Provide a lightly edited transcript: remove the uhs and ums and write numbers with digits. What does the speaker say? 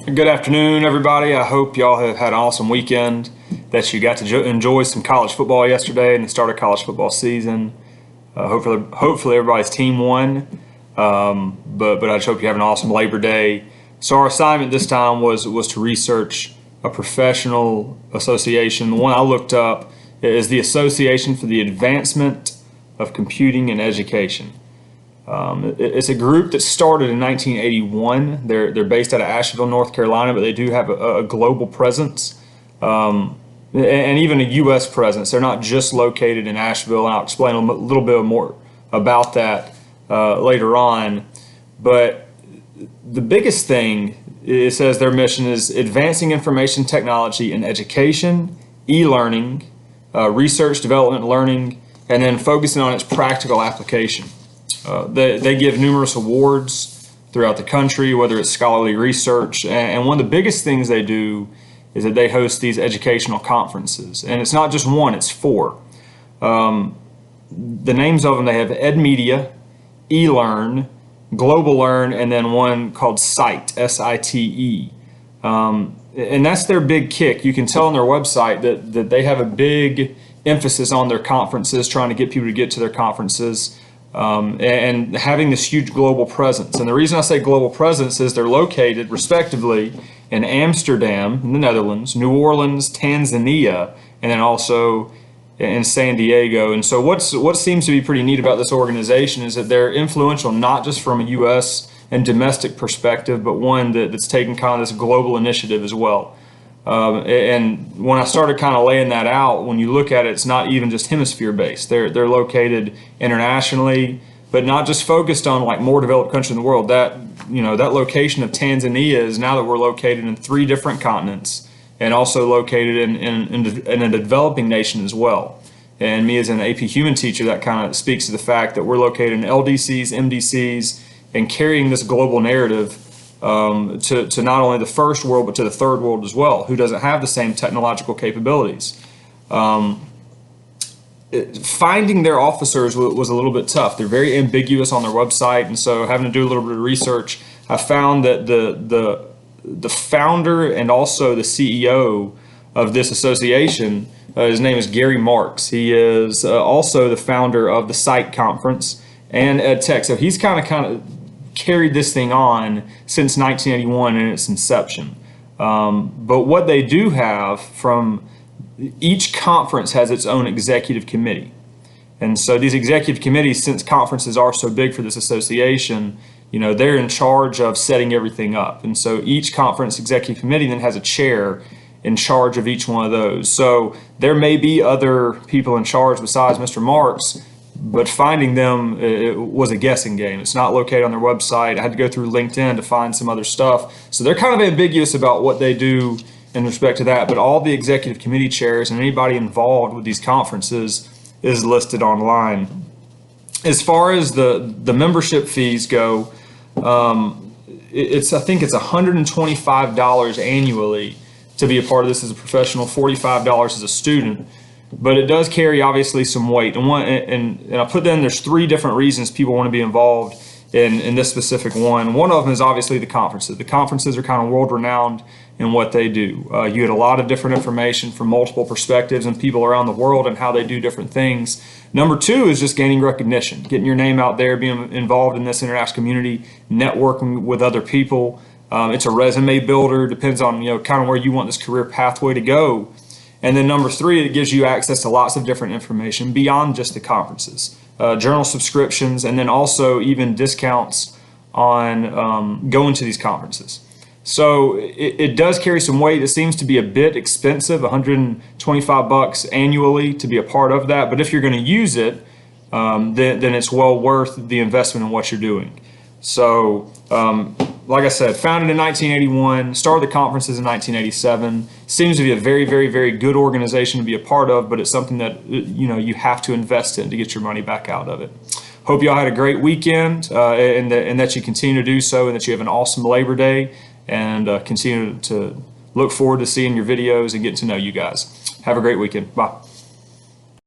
Good afternoon, everybody. I hope y'all have had an awesome weekend, that you got to enjoy some college football yesterday and the start of college football season. Hopefully everybody's team won, but I just hope you have an awesome Labor Day. So our assignment this time was to research a professional association. The one I looked up is the Association for the Advancement of Computing and Education. It's a group that started in 1981. They're based out of Asheville, North Carolina, but they do have a global presence, and even a U.S. presence. They're not just located in Asheville, and I'll explain a little bit more about that later on. But the biggest thing, it says their mission is advancing information technology in education, e-learning, research, development, learning, and then focusing on its practical application. They give numerous awards throughout the country, whether it's scholarly research, and one of the biggest things they do is that they host these educational conferences, and it's not just one, it's four. The names of them, they have EdMedia, eLearn, Global Learn, and then one called SITE, S-I-T-E. And that's their big kick. You can tell on their website that they have a big emphasis on their conferences, trying to get people to get to their conferences. And having this huge global presence. And the reason I say global presence is they're located respectively in Amsterdam in the Netherlands, New Orleans, Tanzania, and then also in San Diego. And so what seems to be pretty neat about this organization is that they're influential not just from a U.S. and domestic perspective, but one that's taken kind of this global initiative as well. And when I started kind of laying that out, when you look at it, it's not even just hemisphere based. They're located internationally, but not just focused on like more developed countries in the world. That location of Tanzania is now that we're located in 3 different continents and also located in a developing nation as well. And me as an AP Human teacher, that kind of speaks to the fact that we're located in LDCs, MDCs, and carrying this global narrative to not only the first world, but to the third world as well, who doesn't have the same technological capabilities. Finding their officers was a little bit tough. They're very ambiguous on their website, and so having to do a little bit of research, I found that the founder and also the CEO of this association, his name is Gary Marks. He is also the founder of the SITE conference and EdTech. So he's kind of carried this thing on since 1981 in its inception. But what they do have from each conference has its own executive committee. And so these executive committees, since conferences are so big for this association, they're in charge of setting everything up. And so each conference executive committee then has a chair in charge of each one of those. So there may be other people in charge besides Mr. Marks, but finding them, it was a guessing game. It's not located on their website. I had to go through LinkedIn to find some other stuff. So they're kind of ambiguous about what they do in respect to that, but all the executive committee chairs and anybody involved with these conferences is listed online. As far as the membership fees go, I think it's $125 annually to be a part of this as a professional, $45 as a student. But it does carry obviously some weight, and I put in there's 3 different reasons people want to be involved in this specific one. One of them is obviously the conferences. The conferences are kind of world renowned in what they do. You get a lot of different information from multiple perspectives and people around the world and how they do different things. Number 2 is just gaining recognition, getting your name out there, being involved in this international community, networking with other people. It's a resume builder, depends on kind of where you want this career pathway to go. And then number 3, it gives you access to lots of different information beyond just the conferences, journal subscriptions, and then also even discounts on going to these conferences. So it does carry some weight. It seems to be a bit expensive, $125 annually to be a part of that. But if you're going to use it, then it's well worth the investment in what you're doing. So like I said, founded in 1981, started the conferences in 1987. Seems to be a very, very, very good organization to be a part of, but it's something that you have to invest in to get your money back out of it. Hope y'all had a great weekend, and that you continue to do so, and that you have an awesome Labor Day, and continue to look forward to seeing your videos and getting to know you guys. Have a great weekend. Bye.